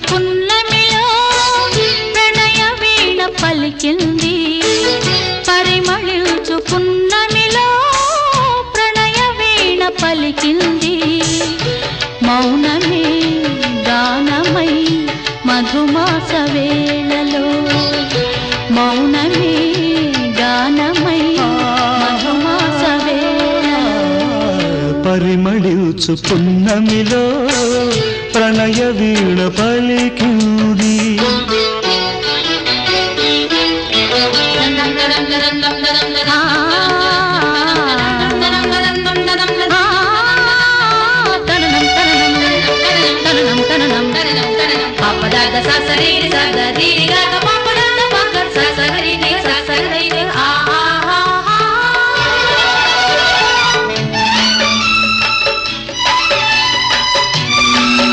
పున్నమిలో ప్రణయ వీణ పలికింది పరిమళించు పున్నమిలో ప్రణయ వీణ పలికింది మౌనమే గానమై మధుమాస వేళలో మౌనమే గానమై మధుమాస వేళలో పరిమళించు పున్నమిలో ప్రణయ వీణ పలికింది పాపదాద ససరి సద దీరిగా